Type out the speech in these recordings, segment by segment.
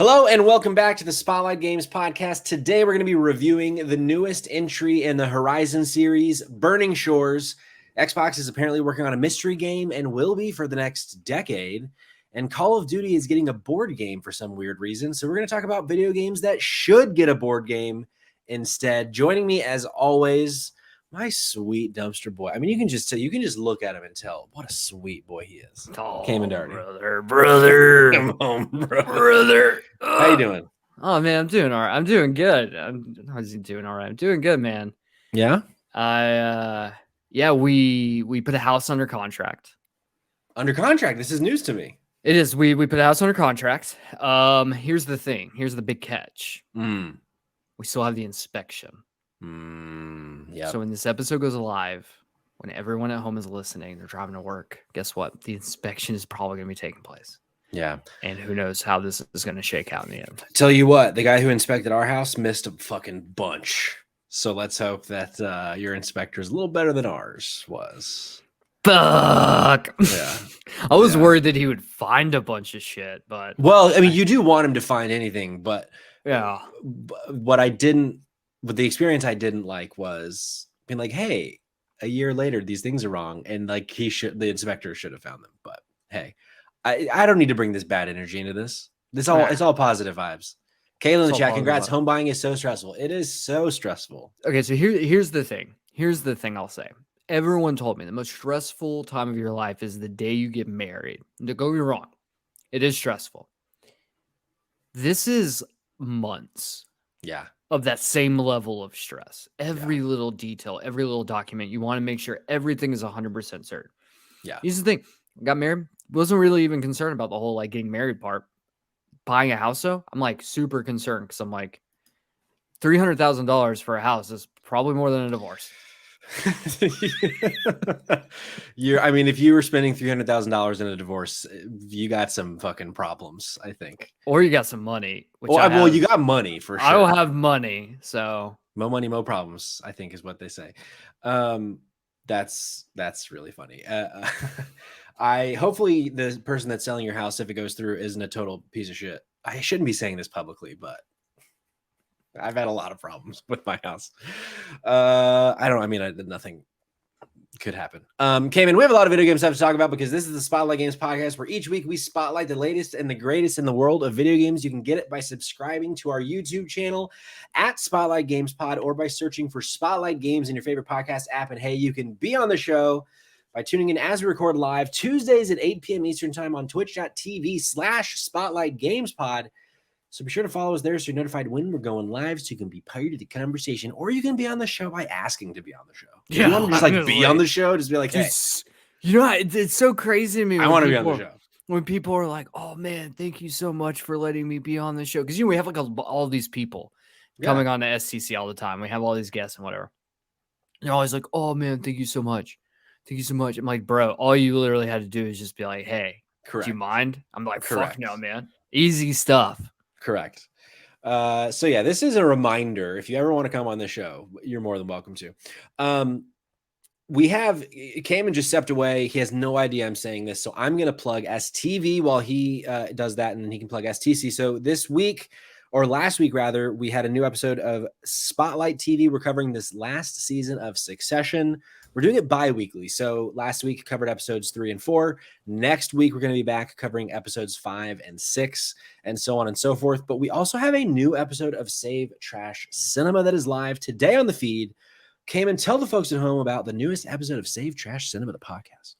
Hello and welcome back to the Spotlight Games podcast. Today we're going to be reviewing the newest entry in the Horizon series, Burning Shores. Xbox is apparently working on a mystery game and will be for the next decade. And Call of Duty is getting a board game for some weird reason. So we're going to talk about video games that should get a board game instead. Joining me as always, my sweet dumpster boy. I mean, you can just look at him and tell what a sweet boy he is. Oh, Kamen Darty. brother. Come on, brother. How you doing? Oh man, I'm doing all right. I'm doing good. How's he doing all right? I'm doing good, man. Yeah. We put a house under contract. Under contract. This is news to me. It is. We put a house under contract. Here's the thing. Here's the big catch. We still have the inspection. Yeah. So when this episode goes live, when everyone at home is listening, they're driving to work, guess what? The inspection is probably going to be taking place. Yeah. And who knows how this is going to shake out in the end. Tell you what, the guy who inspected our house missed a fucking bunch. So let's hope that your inspector is a little better than ours was. Fuck. Yeah. I was worried that he would find a bunch of shit, but well, I mean, you do want him to find anything, but yeah. But the experience I didn't like was being like, hey, a year later, these things are wrong. And like the inspector should have found them. But hey, I don't need to bring this bad energy into this. It's all positive vibes. Kayla in the chat, congrats. Home buying is so stressful. It is so stressful. Okay, so here's the thing. Here's the thing I'll say. Everyone told me the most stressful time of your life is the day you get married. Don't get me wrong. It is stressful. This is months. Yeah. Of that same level of stress. Every little detail, every little document, you want to make sure everything is 100% certain. Yeah. Here's the thing. Got married. Wasn't really even concerned about the whole like getting married part. Buying a house though, I'm like super concerned because I'm like $300,000 for a house is probably more than a divorce. I mean, if you were spending $300,000 in a divorce, you got some fucking problems, I think. Or you got some money. Well, you got money for sure. I don't have money, so mo money, mo problems, I think is what they say. That's really funny. Hopefully the person that's selling your house, if it goes through, isn't a total piece of shit. I shouldn't be saying this publicly, but I've had a lot of problems with my house. Nothing could happen. Kamen, we have a lot of video game stuff to talk about because this is the Spotlight Games podcast where each week we spotlight the latest and the greatest in the world of video games. You can get it by subscribing to our YouTube channel at Spotlight Games Pod or by searching for Spotlight Games in your favorite podcast app. And hey, you can be on the show by tuning in as we record live Tuesdays at 8 p.m. Eastern time on twitch.tv/Spotlight Games Pod. So be sure to follow us there so you're notified when we're going live so you can be part of the conversation, or you can be on the show by asking to be on the show. Yeah, you want to just like be on the show, just be like, hey. You know, it's so crazy to me. I want to be on the show. When people are like, oh man, thank you so much for letting me be on the show. Because we have like all these people coming on to STC all the time. We have all these guests and whatever. They're always like, oh man, thank you so much. Thank you so much. I'm like, bro, all you literally had to do is just be like, hey, do you mind? I'm like, fuck no, man. Easy stuff. Correct. So yeah, this is a reminder. If you ever want to come on the show, you're more than welcome to. We have Kamen just stepped away. He has no idea I'm saying this, so I'm going to plug STV while he does that, and then he can plug STC. So this week, or last week rather, we had a new episode of Spotlight TV. We're covering this last season of Succession. We're doing it bi-weekly. So last week covered episodes 3 and 4. Next week, we're going to be back covering episodes 5 and 6 and so on and so forth. But we also have a new episode of Save Trash Cinema that is live today on the feed. Kamen, tell the folks at home about the newest episode of Save Trash Cinema, the podcast.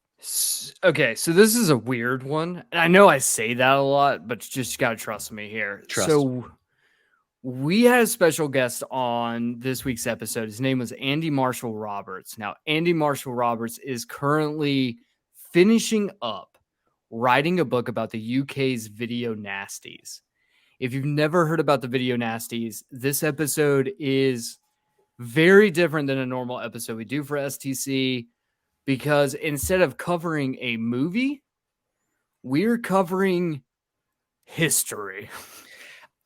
Okay, so this is a weird one. And I know I say that a lot, but you just got to trust me here. We had a special guest on this week's episode. His name was Andy Marshall Roberts. Now, Andy Marshall Roberts is currently finishing up writing a book about the UK's video nasties. If you've never heard about the video nasties, this episode is very different than a normal episode we do for STC because instead of covering a movie, we're covering history.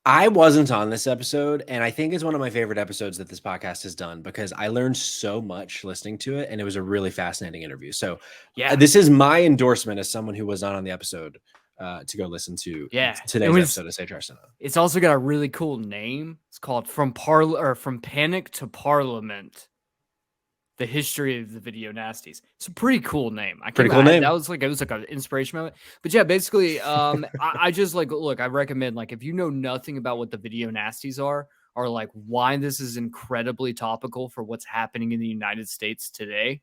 I wasn't on this episode, and I think it's one of my favorite episodes that this podcast has done because I learned so much listening to it, and it was a really fascinating interview. So yeah, this is my endorsement as someone who was not on the episode. to go listen to Yeah, today's episode of Say Trust to Know. It's also got a really cool name. It's called From Panic to Parliament: The History of the Video Nasties. It's a pretty cool name. Pretty cool name. That was like, it was like an inspiration moment. But yeah, basically, I just like, look, I recommend, like, if you know nothing about what the video nasties are, or like why this is incredibly topical for what's happening in the United States today,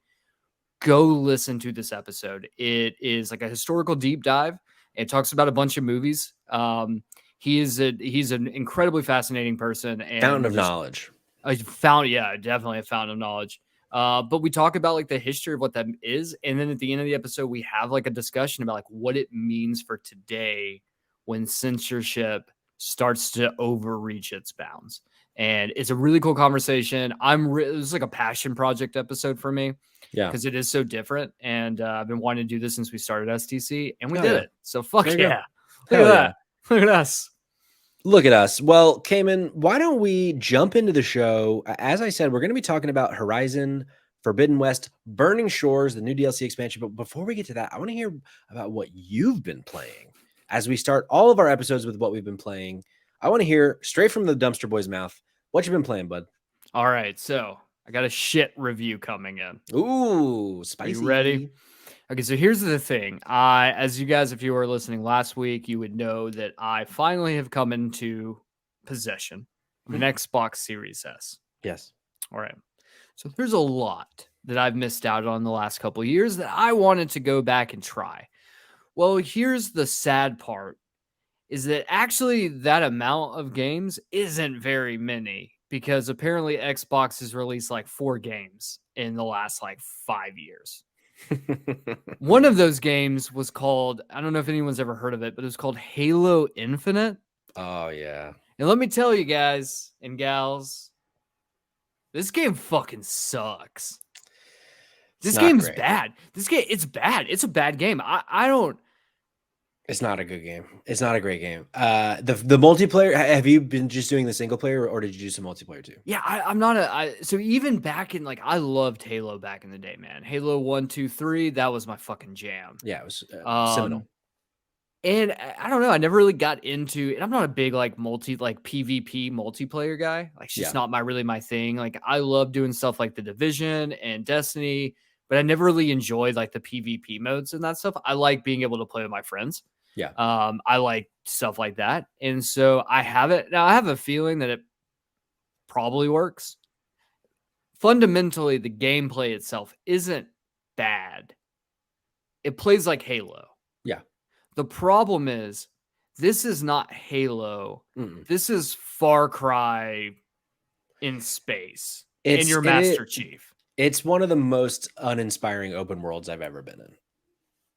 go listen to this episode. It is like a historical deep dive. It talks about a bunch of movies. He's an incredibly fascinating person and fountain of knowledge. Definitely a fountain of knowledge. But we talk about like the history of what that is, and then at the end of the episode, we have like a discussion about like what it means for today when censorship starts to overreach its bounds. And it's a really cool conversation. It's like a passion project episode for me. Yeah, because it is so different, and I've been wanting to do this since we started STC, and we did it. So fuck yeah! Look at that! Look at us! Look at us. Well, Kamen, why don't we jump into the show? As I said, we're going to be talking about Horizon Forbidden West, Burning Shores, the new DLC expansion. But before we get to that, I want to hear about what you've been playing. As we start all of our episodes with what we've been playing, I want to hear straight from the Dumpster Boy's mouth what you've been playing, bud. All right, so I got a shit review coming in. Ooh, spicy. Are you ready? Okay, so here's the thing. As you guys, if you were listening last week, you would know that I finally have come into possession of an Xbox Series S. Yes. All right. So there's a lot that I've missed out on the last couple of years that I wanted to go back and try. Well, here's the sad part, is that actually that amount of games isn't very many, because apparently Xbox has released like 4 games in the last like 5 years. One of those games was called, I don't know if anyone's ever heard of it, but it was called Halo Infinite. Oh, yeah. And let me tell you guys and gals, this game fucking sucks. This game's bad. It's bad. It's a bad game. I don't. It's not a good game. It's not a great game. The multiplayer, have you been just doing the single player, or did you do some multiplayer too? Yeah, I'm not so even back in, like, I loved Halo back in the day, man. Halo 1, 2, 3, that was my fucking jam. Yeah, it was seminal. And I don't know, I never really got into, and I'm not a big like PvP multiplayer guy. Like, it's just not really my thing. Like, I love doing stuff like The Division and Destiny, but I never really enjoyed like the PvP modes and that stuff. I like being able to play with my friends. Yeah. I like stuff like that. And so I have it. Now I have a feeling that it probably works. Fundamentally, the gameplay itself isn't bad. It plays like Halo. Yeah. The problem is, this is not Halo. This is Far Cry in space. And your Master Chief. It's one of the most uninspiring open worlds I've ever been in.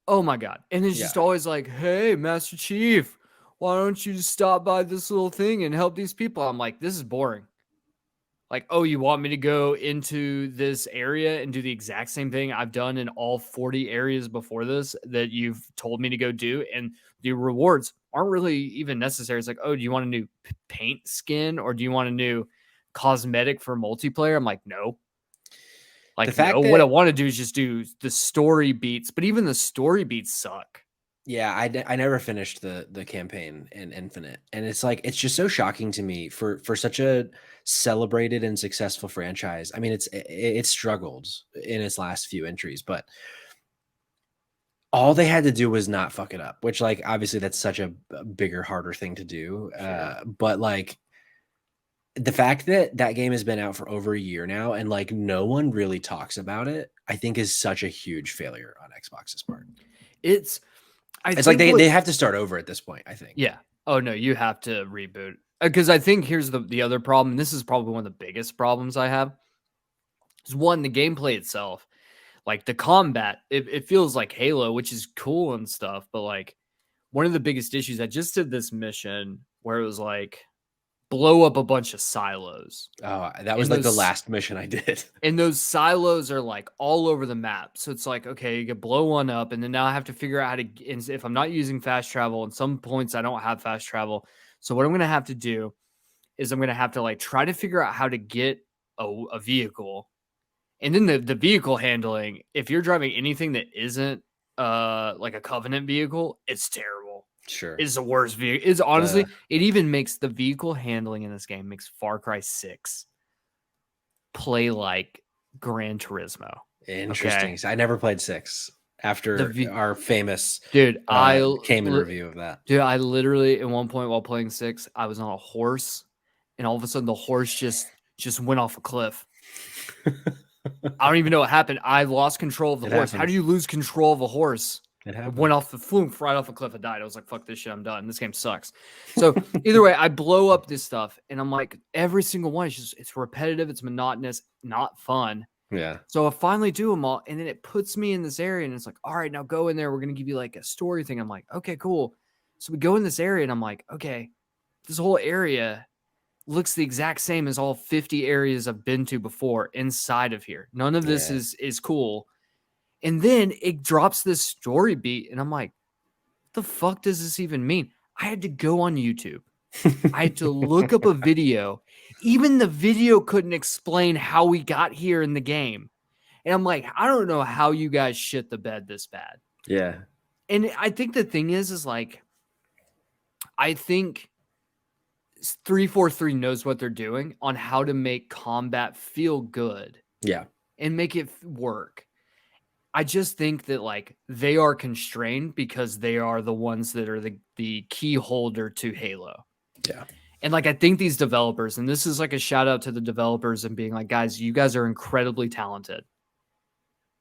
Oh my God. And it's just always like, hey, Master Chief, why don't you just stop by this little thing and help these people? I'm like, this is boring. Like, oh, you want me to go into this area and do the exact same thing I've done in all 40 areas before this that you've told me to go do? And the rewards aren't really even necessary. It's like, oh, do you want a new paint skin, or do you want a new cosmetic for multiplayer? I'm like, no. Like, no, what I want to do is just do the story beats, but even the story beats suck. Yeah, I never finished the campaign in Infinite, and it's like, it's just so shocking to me for such a celebrated and successful franchise. I mean, it struggled in its last few entries, but all they had to do was not fuck it up, which, like, obviously that's such a bigger, harder thing to do. Sure. But like, the fact that that game has been out for over a year now and like no one really talks about it, I think is such a huge failure on Xbox's part. It's like they have to start over at this point, I think. Yeah. Oh no, you have to reboot. Because I think here's the other problem, and this is probably one of the biggest problems I have, is one, the gameplay itself. Like, the combat, it feels like Halo, which is cool and stuff, but like, one of the biggest issues, I just did this mission where it was like, blow up a bunch of silos. Oh, that was like the last mission I did. And those silos are like all over the map. So it's like, okay, you can blow one up, and then now I have to figure out how to, if I'm not using fast travel, and some points I don't have fast travel. So what I'm going to have to do is I'm going to have to like try to figure out how to get a vehicle. And then the vehicle handling, if you're driving anything that isn't like a Covenant vehicle, it's terrible. Sure. is the worst vehicle. Is honestly, it even makes the vehicle handling in this game makes Far Cry 6 play like Gran Turismo. Interesting. Okay. So I never played 6 after our famous dude, Kamen review of that. Dude, I literally at one point while playing 6, I was on a horse, and all of a sudden the horse just went off a cliff. I don't even know what happened. I lost control of the horse. Happens. How do you lose control of a horse? It went off the flume right off a cliff. I died. I was like, fuck this shit. I'm done. This game sucks. So either way, I blow up this stuff, and I'm like, every single one is just, it's repetitive. It's monotonous, not fun. Yeah. So I finally do them all, and then it puts me in this area, and it's like, all right, now go in there. We're going to give you like a story thing. I'm like, okay, cool. So we go in this area, and I'm like, okay, this whole area looks the exact same as all 50 areas I've been to before inside of here. None of this is cool. And then it drops this story beat, and I'm like, what the fuck does this even mean? I had to go on YouTube. I had to look up a video. Even the video couldn't explain how we got here in the game. And I'm like, I don't know how you guys shit the bed this bad. Yeah. And I think the thing is like, I think 343 knows what they're doing on how to make combat feel good. Yeah. And make it work. I just think that like they are constrained because they are the ones that are the key holder to Halo. Yeah. And like I think these developers, and this is like a shout out to the developers and being like, guys, you guys are incredibly talented.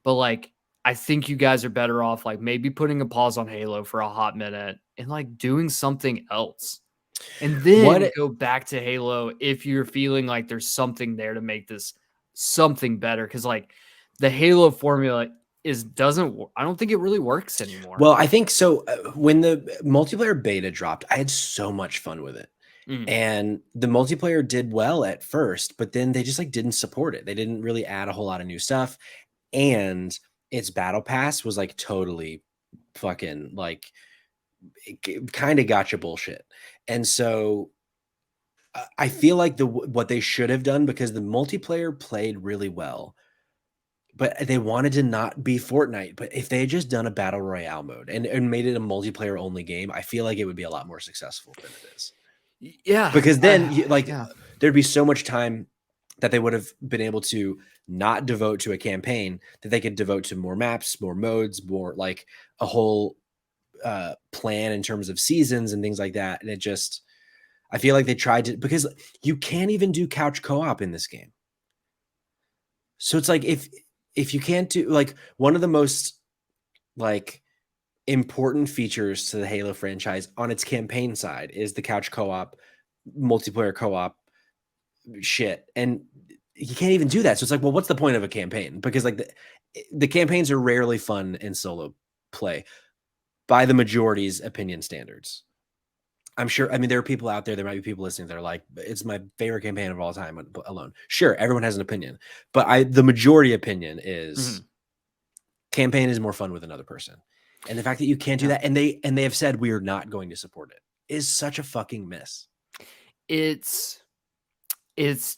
But like I think you guys are better off like maybe putting a pause on Halo for a hot minute and like doing something else. And then go back to Halo if you're feeling like there's something there to make this something better. Cause like the Halo formula I don't think it really works anymore. Well, I think so. When the multiplayer beta dropped, I had so much fun with it. And the multiplayer did well at first, but then they just like didn't support it. They didn't really add a whole lot of new stuff. And its battle pass was like totally fucking like kind of gotcha bullshit. And so I feel like what they should have done, because the multiplayer played really well, but they wanted to not be Fortnite. But if they had just done a battle royale mode and made it a multiplayer only game, I feel like it would be a lot more successful than it is. Yeah. Because then there'd be so much time that they would have been able to not devote to a campaign that they could devote to more maps, more modes, more like a whole plan in terms of seasons and things like that. And I feel like they tried to, because you can't even do couch co-op in this game. So it's like, if you can't do like one of the most like important features to the Halo franchise on its campaign side is the couch co-op, multiplayer co-op shit. And you can't even do that. So it's like, well, what's the point of a campaign? Because like the campaigns are rarely fun in solo play by the majority's opinion standards. I'm sure. I mean, there are people out there might be people listening that are like, it's my favorite campaign of all time alone. Sure, everyone has an opinion, but the majority opinion is campaign is more fun with another person. And the fact that you can't do that, and they have said we are not going to support it, is such a fucking miss. It's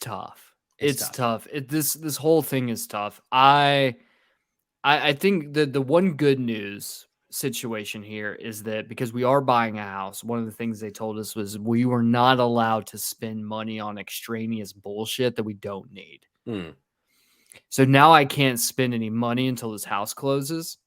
tough. It's tough. This whole thing is tough. I think that the one good news situation here is that because we are buying a house, one of the things they told us was we were not allowed to spend money on extraneous bullshit that we don't need. So now I can't spend any money until this house closes.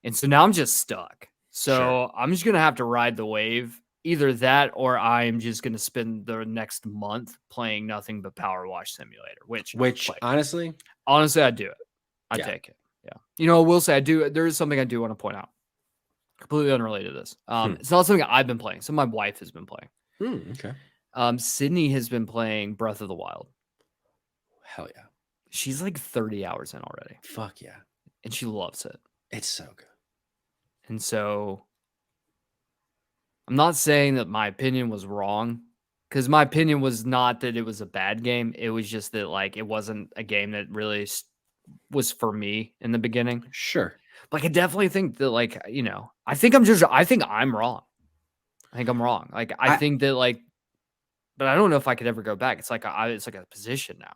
And so now I'm just stuck. So I'm just going to have to ride the wave. Either that or I'm just going to spend the next month playing nothing but Power Wash Simulator, which like, honestly, I'd do it. I'd take it. Yeah. You know, I will say there is something I do want to point out. Completely unrelated to this. It's not something I've been playing. Some my wife has been playing. Okay. Sydney has been playing Breath of the Wild. Hell yeah. She's like 30 hours in already. Fuck yeah. And she loves it. It's so good. And so I'm not saying that my opinion was wrong, because my opinion was not that it was a bad game. It was just that like it wasn't a game that really was for me in the beginning. Sure. Like I definitely think that like, you know, I think I'm wrong. I think I'm wrong. Like I think that like, but I don't know if I could ever go back. It's like it's like a position now.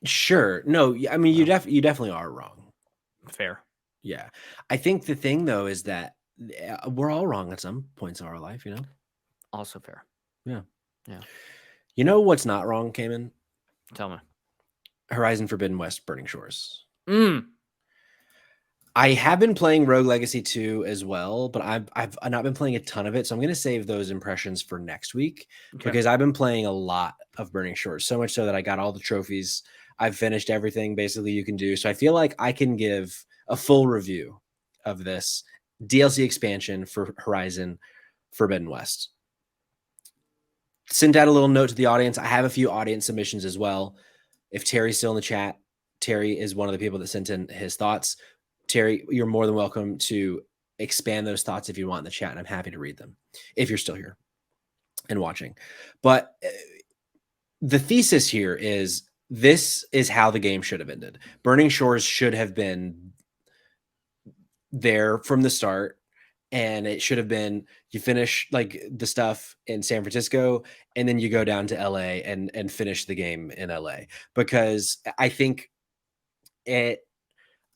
Sure. No, I mean you definitely are wrong. Fair. Yeah. I think the thing though is that we're all wrong at some points in our life, you know? Also fair. Yeah. Yeah. You know what's not wrong, Kamen? Tell me. Horizon Forbidden West Burning Shores. Mm. I have been playing Rogue Legacy 2 as well, but I've not been playing a ton of it. So I'm going to save those impressions for next week because I've been playing a lot of Burning Shores, so much so that I got all the trophies. I've finished everything basically you can do. So I feel like I can give a full review of this DLC expansion for Horizon Forbidden West. Send out a little note to the audience. I have a few audience submissions as well. If Terry's still in the chat, Terry is one of the people that sent in his thoughts. Terry, you're more than welcome to expand those thoughts if you want in the chat, and I'm happy to read them if you're still here and watching. But the thesis here is this is how the game should have ended. Burning Shores should have been there from the start, and it should have been you finish like the stuff in San Francisco and then you go down to LA and finish the game in LA, because I think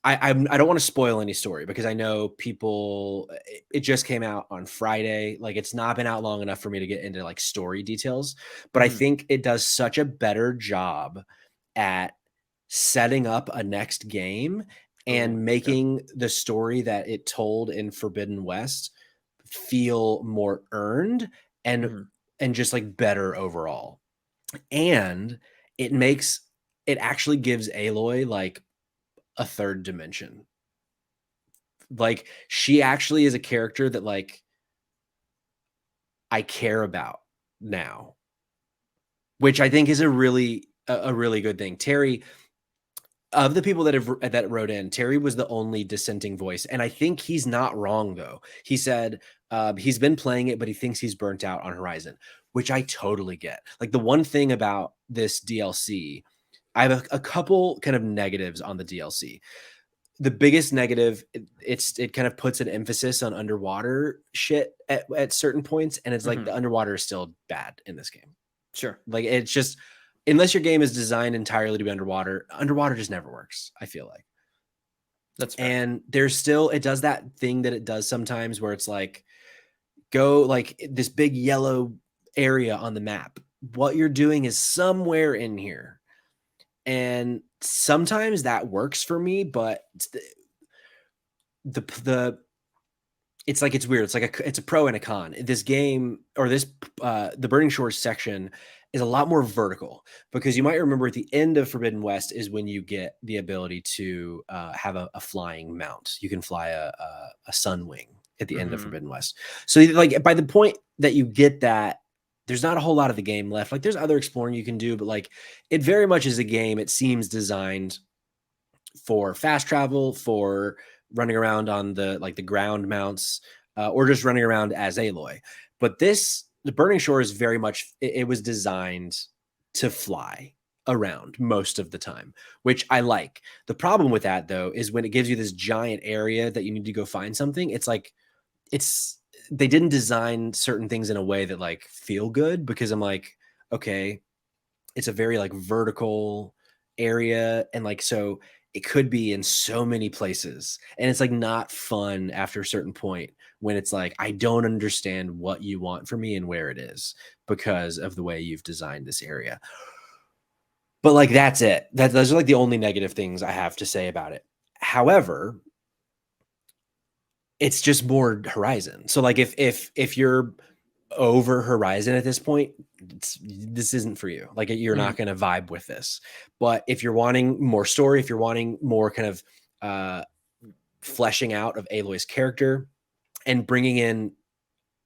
I don't want to spoil any story because I know people, it just came out on Friday. Like, it's not been out long enough for me to get into like story details, but I think it does such a better job at setting up a next game and making the story that it told in Forbidden West feel more earned and just like better overall. And it actually gives Aloy like a third dimension. Like, she actually is a character that like I care about now, which I think is a really good thing. Terry, of the people that wrote in, Terry was the only dissenting voice, and I think he's not wrong though. He said he's been playing it, but he thinks he's burnt out on Horizon, which I totally get. Like, the one thing about this DLC, I have a couple kind of negatives on the DLC. The biggest negative, it kind of puts an emphasis on underwater shit at certain points, and it's like the underwater is still bad in this game. Sure. Like, it's just, unless your game is designed entirely to be underwater just never works, I feel like. That's fair. And there's still, it does that thing that it does sometimes where it's like, go like this big yellow area on the map. What you're doing is somewhere in here. And sometimes that works for me, but it's like, it's weird. It's like it's a pro and a con. This game, or this the Burning Shores section is a lot more vertical, because you might remember at the end of Forbidden West is when you get the ability to have a flying mount. You can fly a sun wing at the end of Forbidden West. So like by the point that you get that, there's not a whole lot of the game left. Like, there's other exploring you can do, but like, it very much is a game, it seems, designed for fast travel, for running around on the ground mounts, or just running around as Aloy. But the Burning Shore is very much, it was designed to fly around most of the time, which I like. The problem with that though is when it gives you this giant area that you need to go find something, it's like, they didn't design certain things in a way that like feel good, because I'm like, okay, it's a very like vertical area, and like, so it could be in so many places, and it's like not fun after a certain point when it's like, I don't understand what you want from me and where it is because of the way you've designed this area. But like, that's it. Those are like the only negative things I have to say about it. However, it's just more Horizon. So like, if you're over Horizon at this point, this isn't for you. Like, you're not going to vibe with this. But if you're wanting more story, if you're wanting more kind of fleshing out of Aloy's character and bringing in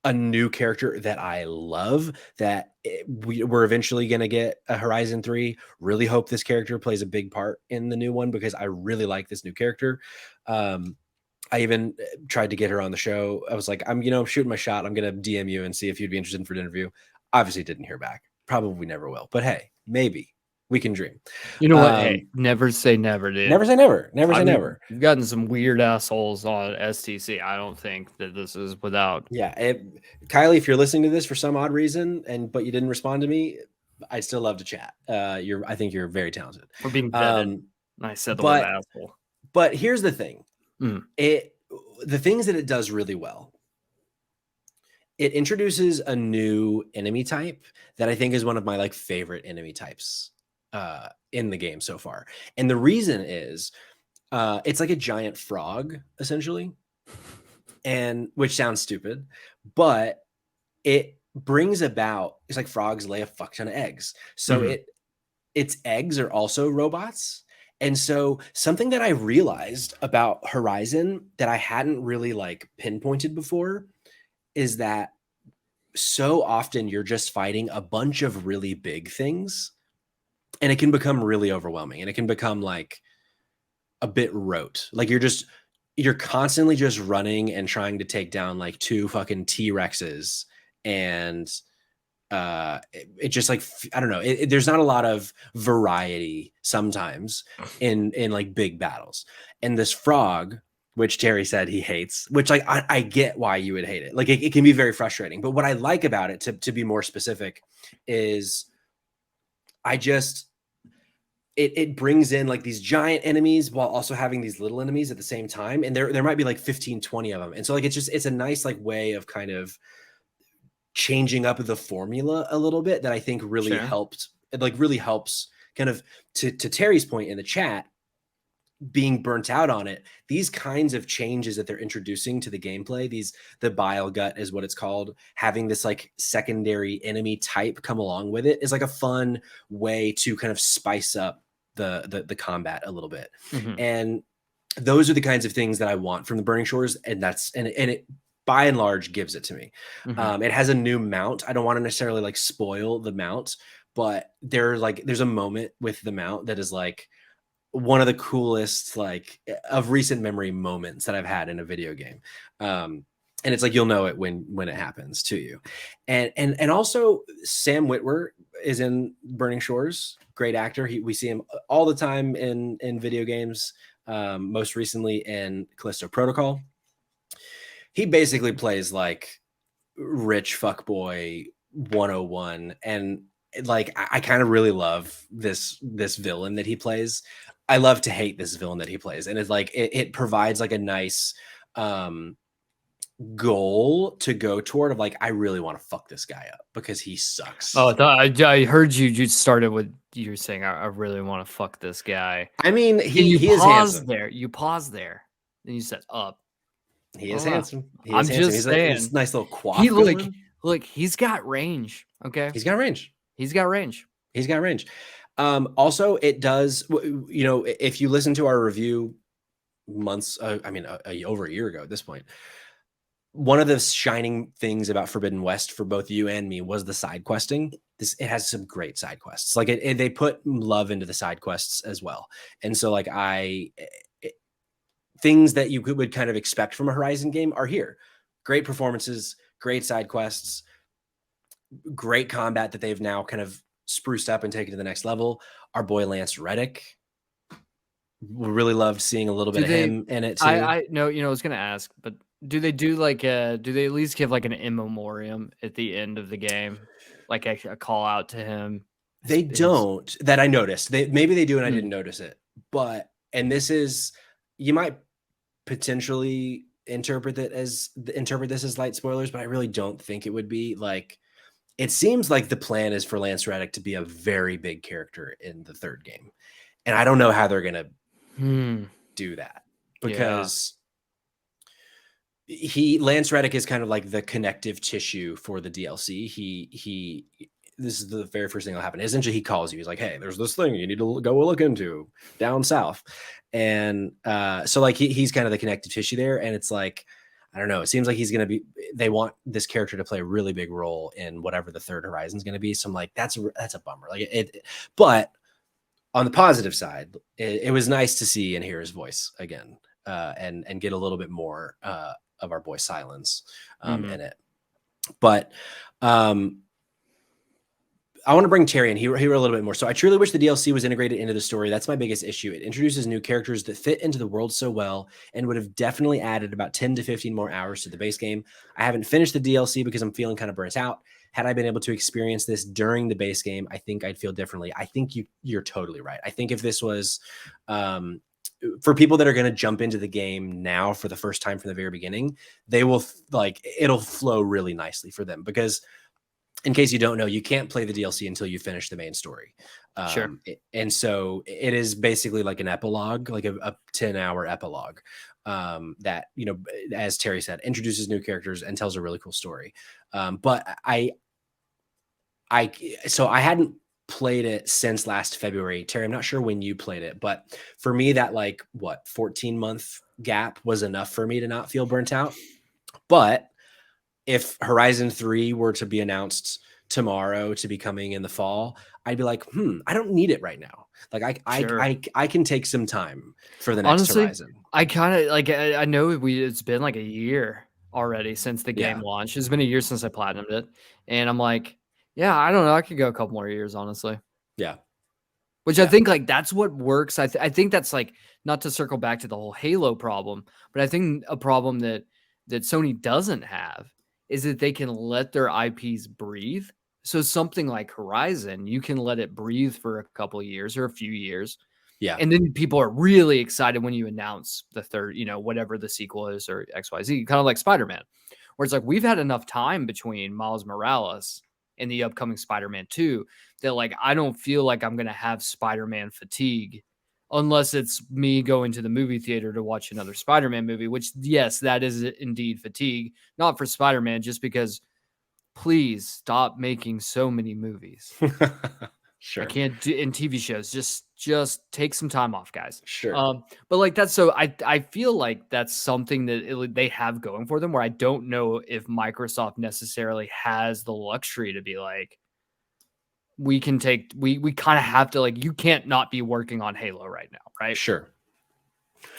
a new character that I love, that we're eventually going to get a Horizon 3. Really hope this character plays a big part in the new one, because I really like this new character. I even tried to get her on the show. I was like, I'm shooting my shot. I'm going to DM you and see if you'd be interested for an interview. Obviously didn't hear back. Probably never will. But hey, maybe we can dream. You know what? Hey, never say never, dude. Never say never. Never say never. You've gotten some weird assholes on STC. I don't think that this is without. Yeah. Kylie, if you're listening to this for some odd reason, but you didn't respond to me, I'd still love to chat. I think you're very talented. We're being vetted. I said the word asshole. But here's the thing. The things that it does really well, it introduces a new enemy type that I think is one of my like favorite enemy types in the game so far. And the reason is it's like a giant frog essentially, and which sounds stupid, but it brings about, it's like frogs lay a fuck ton of eggs. So its eggs are also robots. And so something that I realized about Horizon that I hadn't really like pinpointed before is that so often you're just fighting a bunch of really big things, and it can become really overwhelming, and it can become like a bit rote. Like you're constantly just running and trying to take down like two fucking T-Rexes, and it just like, I don't know, there's not a lot of variety sometimes in like big battles. And this frog, which Terry said he hates, which like I get why you would hate it. Like it can be very frustrating, but what I like about it, to be more specific, is I just it brings in like these giant enemies while also having these little enemies at the same time, and there might be like 15, 20 of them. And so like it's a nice like way of kind of changing up the formula a little bit that I think really helped. It like really helps kind of, to Terry's point in the chat, being burnt out on it. These kinds of changes that they're introducing to the gameplay, the bile gut is what it's called, having this like secondary enemy type come along with it, is like a fun way to kind of spice up the combat a little bit. And those are the kinds of things that I want from the Burning Shores, and it by and large gives it to me. It has a new mount. I don't want to necessarily like spoil the mount, but there's a moment with the mount that is like one of the coolest like of recent memory moments that I've had in a video game. And it's like you'll know it when it happens to you. And also Sam Witwer is in Burning Shores. Great actor. We see him all the time in video games. Most recently in Callisto Protocol. He basically plays like rich fuckboy 101, and like I kind of really love this villain that he plays. I love to hate this villain that he plays, and it's like it provides like a nice goal to go toward, of like, I really want to fuck this guy up because he sucks. Oh, I heard you started with you were saying I really want to fuck this guy. I mean, he is handsome. You paused there, then you said up. He is handsome. I'm just saying, he's a nice little quaff. Look, he's got range. Okay, he's got range. He's got range. He's got range. Also, it does, you know, if you listen to our review months, over a year ago at this point, one of the shining things about Forbidden West for both you and me was the side questing. It has some great side quests. Like they put love into the side quests as well. And so like things that you would kind of expect from a Horizon game are here. Great performances, great side quests, great combat that they've now kind of spruced up and taken to the next level. Our boy Lance Reddick, we really loved seeing a little bit of him in it too. I know, I was gonna ask, but do they do like do they at least give like an in memoriam at the end of the game, like a call out to him? They don't, that I noticed. Maybe they do and I didn't notice it. But, and this is, you might potentially interpret this as light spoilers, but I really don't think it would be. Like, it seems like the plan is for Lance Reddick to be a very big character in the third game. And I don't know how they're going to do that, because Lance Reddick is kind of like the connective tissue for the DLC. This is the very first thing that'll happen. Essentially, he calls you. He's like, hey, there's this thing you need to go look into down south. And so like he's kind of the connective tissue there. And it's like, I don't know. It seems like they want this character to play a really big role in whatever the third Horizon is going to be. So I'm like, that's a bummer. Like but on the positive side, it was nice to see and hear his voice again, and get a little bit more of our boy Silence in it. But I want to bring Terry in. He wrote a little bit more. So I truly wish the DLC was integrated into the story. That's my biggest issue. It introduces new characters that fit into the world so well and would have definitely added about 10 to 15 more hours to the base game. I haven't finished the DLC because I'm feeling kind of burnt out. Had I been able to experience this during the base game, I think I'd feel differently. I think you're totally right. I think if this was for people that are going to jump into the game now for the first time from the very beginning, they will like, it'll flow really nicely for them, because in case you don't know, you can't play the DLC until you finish the main story. Sure. And so it is basically like an epilogue, like a 10-hour epilogue, that, you know, as Terry said, introduces new characters and tells a really cool story. But so I hadn't played it since last February. Terry, I'm not sure when you played it, but for me, that like 14-month gap was enough for me to not feel burnt out. But if Horizon 3 were to be announced tomorrow to be coming in the fall, I'd be like, I don't need it right now. Like I can take some time for the next Honestly, Horizon. I kind of like, I know it's been like a year already since the game launched. It's been a year since I platinumed it. And I'm like, yeah, I don't know. I could go a couple more years, honestly. Yeah. Which I think like that's what works. I think that's like, not to circle back to the whole Halo problem, but I think a problem that Sony doesn't have is that they can let their IPs breathe. So something like Horizon, you can let it breathe for a couple of years or a few years. Yeah. And then people are really excited when you announce the third, you know, whatever the sequel is or XYZ, kind of like Spider-Man, where it's like, we've had enough time between Miles Morales and the upcoming Spider-Man 2 that like, I don't feel like I'm going to have Spider-Man fatigue unless it's me going to the movie theater to watch another Spider-Man movie, which yes, that is indeed fatigue, not for Spider-Man, just because please stop making so many movies. Sure. I can't do in TV shows. Just take some time off, guys. Sure. But like that's so I feel like that's something that they have going for them. Where I don't know if Microsoft necessarily has the luxury to be like, we can take we kind of have to, like, you can't not be working on Halo right now, right? Sure.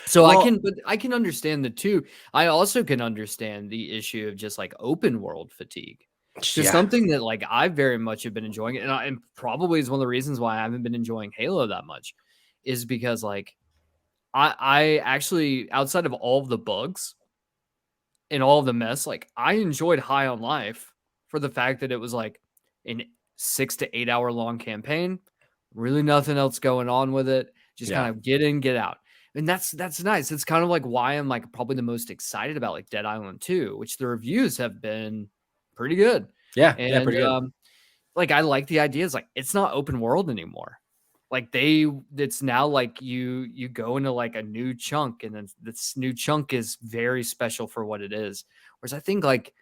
So I can understand the two. I also can understand the issue of just like open world fatigue. Just something that like I very much have been enjoying, and probably is one of the reasons why I haven't been enjoying Halo that much, is because like I actually, outside of all of the bugs and all of the mess, like I enjoyed High on Life for the fact that it was like an 6 to 8 hour long campaign, really nothing else going on with it, just kind of get in, get out. And that's nice. It's kind of like why I'm like probably the most excited about like Dead Island 2, which the reviews have been pretty good. Yeah. And Pretty good. like I like the idea. It's like it's not open world anymore. Like it's now like you go into like a new chunk, and then this new chunk is very special for what it is. Whereas I think like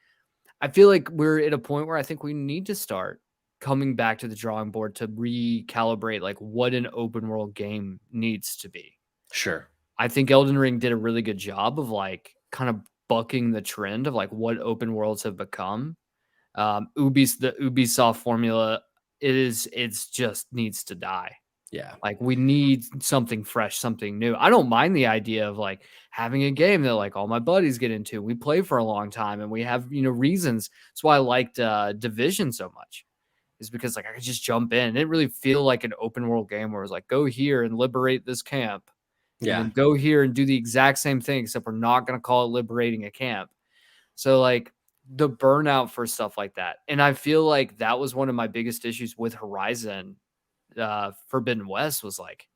I feel like we're at a point where I think we need to start coming back to the drawing board to recalibrate like what an open world game needs to be. Sure. I think Elden Ring did a really good job of like kind of bucking the trend of like what open worlds have become. The Ubisoft formula it's just needs to die. Yeah. Like we need something fresh, something new. I don't mind the idea of like having a game that like all my buddies get into. We play for a long time and we have, you know, reasons. That's why I liked Division so much. Is because like I could just jump in. It didn't really feel like an open world game where it was like go here and liberate this camp. And then go here and do the exact same thing, except we're not going to call it liberating a camp. So like the burnout for stuff like that. And I feel like that was one of my biggest issues with Horizon Forbidden West was like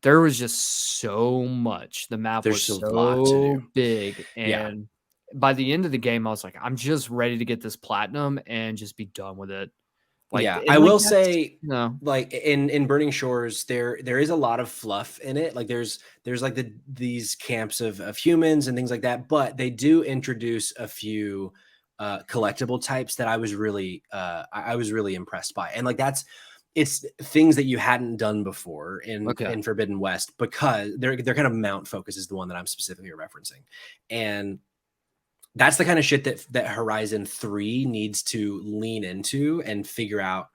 there was just so much. The map was so big. And by the end of the game, I was like, I'm just ready to get this platinum and just be done with it. Like, I like will say, no, like in Burning Shores, there is a lot of fluff in it. Like there's like these camps of humans and things like that, but they do introduce a few collectible types that I was really impressed by. And like it's things that you hadn't done before in Forbidden West, because they're kind of mount focus is the one that I'm specifically referencing. And that's the kind of shit that Horizon 3 needs to lean into and figure out,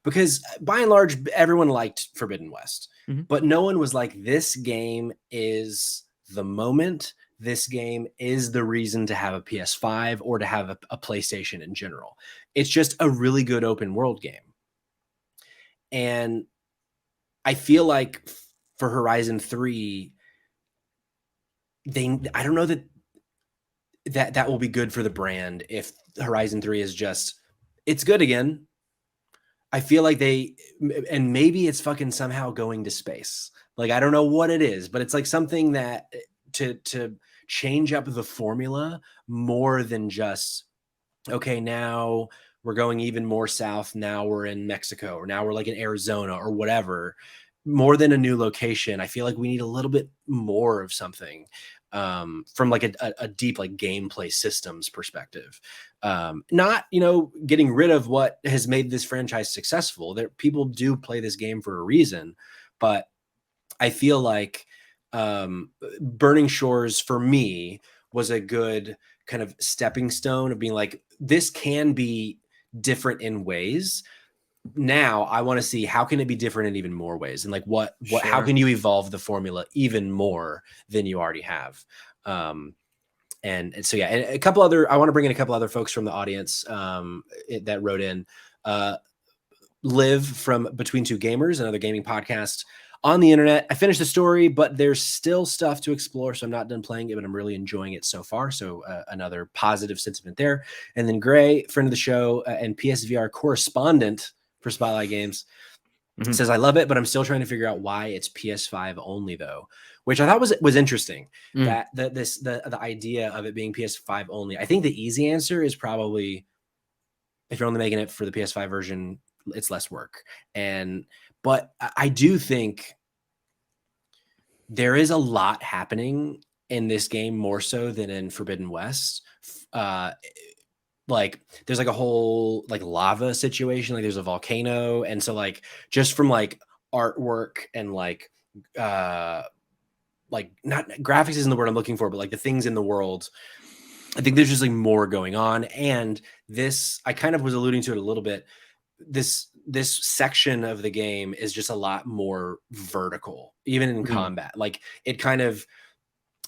because by and large, everyone liked Forbidden West, but no one was like, this game is the moment. This game is the reason to have a PS5 or to have a PlayStation in general. It's just a really good open world game. And I feel like for Horizon 3, I don't know that will be good for the brand if Horizon 3 is just, it's good again. I feel like and maybe it's fucking somehow going to space. Like, I don't know what it is, but it's like something that to change up the formula more than just, okay, now we're going even more south. Now we're in Mexico, or now we're like in Arizona or whatever. More than a new location, I feel like we need a little bit more of something, from like a deep like gameplay systems perspective. Not, getting rid of what has made this franchise successful. There, people do play this game for a reason, but I feel like, Burning Shores for me was a good kind of stepping stone of being like, this can be different in ways. Now I want to see how can it be different in even more ways, and like how can you evolve the formula even more than you already have. And so, yeah, and I want to bring in a couple other folks from the audience, that wrote in. Live from Between Two Gamers, another gaming podcast on the internet. I finished the story, but there's still stuff to explore, so I'm not done playing it, but I'm really enjoying it so far. So, another positive sentiment there. And then Gray, friend of the show, and PSVR correspondent for Spotlight Games, says, I love it, but I'm still trying to figure out why it's PS5 only, though, which I thought was interesting. That the idea of it being PS5 only. I think the easy answer is probably, if you're only making it for the PS5 version, it's less work. But I do think there is a lot happening in this game, more so than in Forbidden West. Like, there's like a whole like lava situation, like there's a volcano, and so like just from like artwork and like not graphics isn't the word I'm looking for, but like the things in the world, I think there's just like more going on. And this, I kind of was alluding to it a little bit, this section of the game is just a lot more vertical, even in combat. Like, it kind of,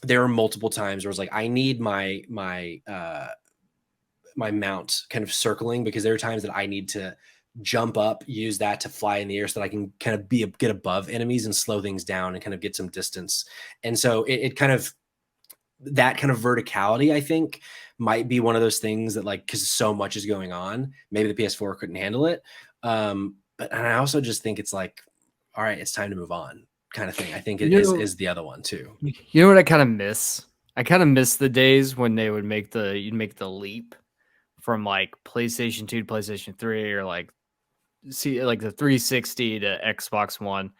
there are multiple times where it's like, I need my mount kind of circling, because there are times that I need to jump up, use that to fly in the air so that I can kind of get above enemies and slow things down and kind of get some distance. And so it kind of, that kind of verticality, I think, might be one of those things that, like, because so much is going on, maybe the PS4 couldn't handle it. But and I also just think it's like, all right, it's time to move on, kind of thing. I think it is the other one too. You know what I kind of miss? I kind of miss the days when they would you'd make the leap from like PlayStation 2 to PlayStation 3, or like the 360 to Xbox One,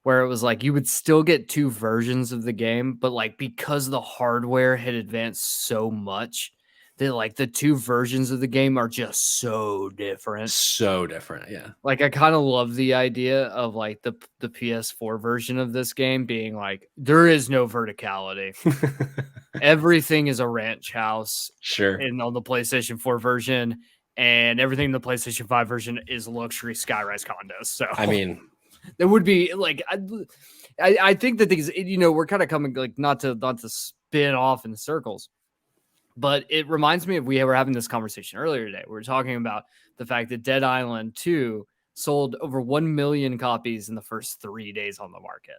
where it was like you would still get two versions of the game, but like because the hardware had advanced so much that like the two versions of the game are just so different. So different, yeah. Like, I kind of love the idea of like the PS4 version of this game being like, there is no verticality. Everything is a ranch house. Sure. And on the PlayStation 4 version, and everything in the PlayStation 5 version is luxury skyrise condos. So I mean, that would be like, I think that things, we're kind of coming, like, not to spin off in circles, but it reminds me of, we were having this conversation earlier today. We were talking about the fact that Dead Island 2 sold over 1 million copies in the first 3 days on the market,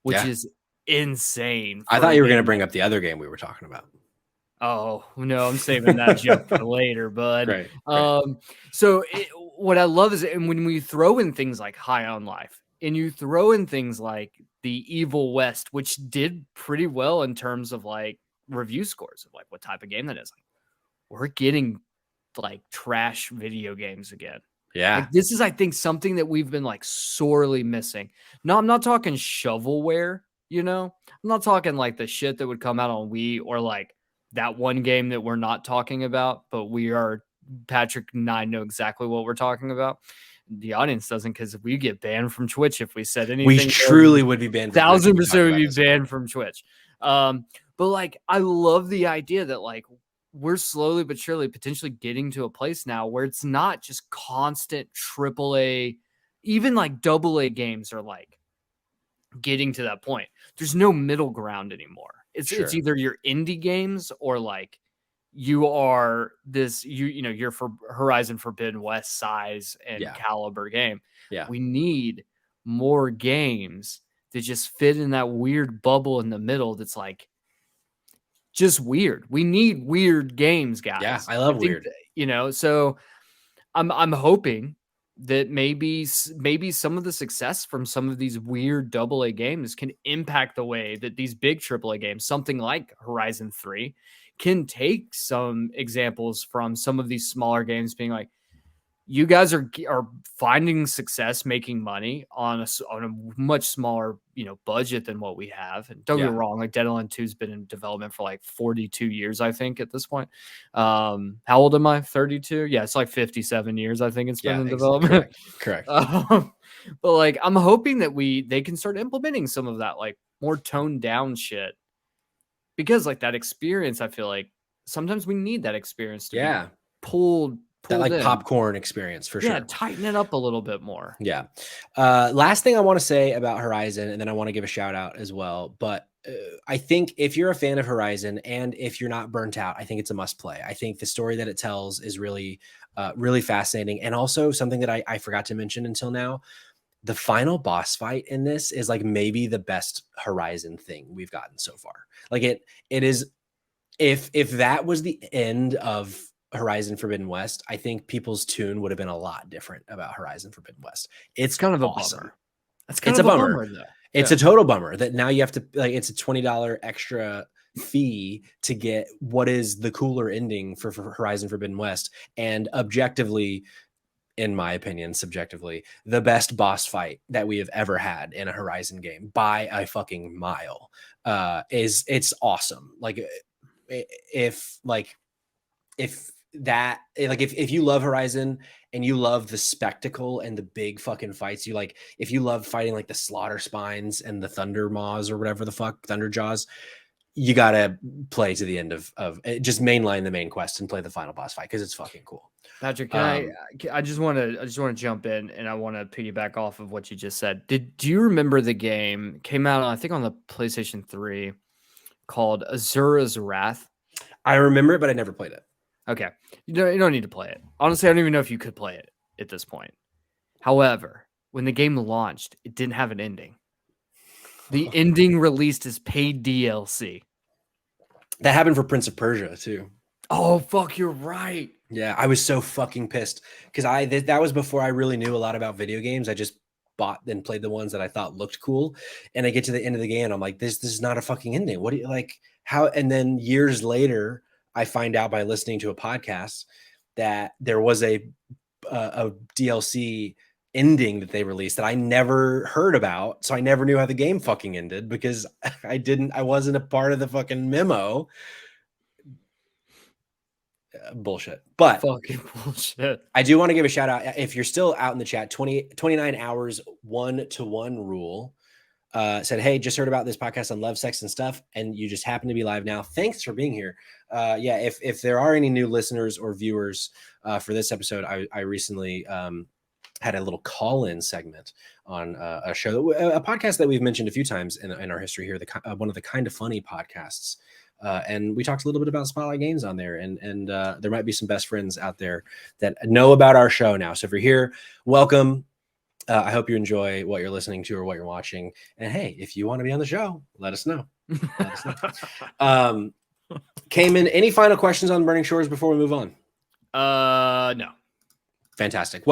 which is insane. I thought you were going to bring up the other game we were talking about. Oh, no, I'm saving that joke for later, bud. Great. So what I love is, and when we throw in things like High on Life, and you throw in things like the Evil West, which did pretty well in terms of like review scores of like what type of game that is, like, we're getting like trash video games again. Yeah. Like, this is, I think, something that we've been like sorely missing. No, I'm not talking shovelware, I'm not talking like the shit that would come out on Wii, or like that one game that we're not talking about, but Patrick and I know exactly what we're talking about. The audience doesn't, because we get banned from Twitch if we said anything. We truly would be banned. 1,000% would be banned from Twitch. But like, I love the idea that like we're slowly but surely potentially getting to a place now where it's not just constant AAA, even like AA games are like getting to that point. There's no middle ground anymore. It's either your indie games, or like you are this, you're for Horizon Forbidden West size and caliber game. Yeah. We need more games that just fit in that weird bubble in the middle that's like just weird. We need weird games, guys. Yeah, I love weird. So I'm hoping that maybe some of the success from some of these weird AA games can impact the way that these big AAA games, something like Horizon 3, can take some examples from some of these smaller games, being like, you guys are finding success making money on a much smaller, budget than what we have. And don't get me wrong, like Dead Island 2 has been in development for like 42 years, I think, at this point. How old am I? 32? Yeah, it's like 57 years, I think it's been in development. Correct. But like, I'm hoping that they can start implementing some of that like more toned down shit, because like that experience, I feel like sometimes we need that experience to be pulled that like in. popcorn experience for sure. Yeah, tighten it up a little bit more. Yeah. Last thing I want to say about Horizon, and then I want to give a shout out as well. But I think if you're a fan of Horizon and if you're not burnt out, I think it's a must play. I think the story that it tells is really, really fascinating. And also something that I forgot to mention until now, the final boss fight in this is like maybe the best Horizon thing we've gotten so far. Like it is, if that was the end of Horizon Forbidden West, I think people's tune would have been a lot different about Horizon Forbidden West. It's kind of awesome. A bummer. It's kind of a bummer though. It's a total bummer that now you have to, like, it's a $20 extra fee to get what is the cooler ending for Horizon Forbidden West, and objectively, in my opinion, subjectively, the best boss fight that we have ever had in a Horizon game by a fucking mile. It's awesome. Like if you love Horizon and you love the spectacle and the big fucking fights, if you love fighting like the Slaughter Spines and the Thunder Maws or whatever the fuck, Thunder Jaws, you gotta play to the end of just mainline the main quest and play the final boss fight because it's fucking cool. Patrick, I just want to jump in, and I want to piggyback off of what you just said. Do you remember the game came out, I think, on the PlayStation 3 called Azura's Wrath? I remember it, but I never played it. Okay. You don't need to play it. Honestly, I don't even know if you could play it at this point. However, when the game launched, it didn't have an ending. The ending released as paid DLC. That happened for Prince of Persia too. Oh, fuck, you're right. Yeah, I was so fucking pissed because that was before I really knew a lot about video games. I just bought and played the ones that I thought looked cool. And I get to the end of the game and I'm like, this is not a fucking ending. What do you like? How? And then years later, I find out by listening to a podcast that there was a DLC ending that they released that I never heard about. So I never knew how the game fucking ended because I wasn't a part of the fucking memo. Bullshit. But fucking bullshit. I do want to give a shout out. If you're still out in the chat, 29 hours 1-to-1 rule said, hey, just heard about this podcast on love, sex, and stuff, and you just happen to be live now. Thanks for being here. Yeah, if there are any new listeners or viewers for this episode, I recently had a little call-in segment on a show, a podcast that we've mentioned a few times in our history here, one of the Kind of Funny podcasts. And we talked a little bit about Spotlight Games on there, and there might be some best friends out there that know about our show now. So if you're here, welcome. I hope you enjoy what you're listening to or what you're watching. And hey, if you want to be on the show, let us know. Kamen, any final questions on Burning Shores before we move on? No. Fantastic.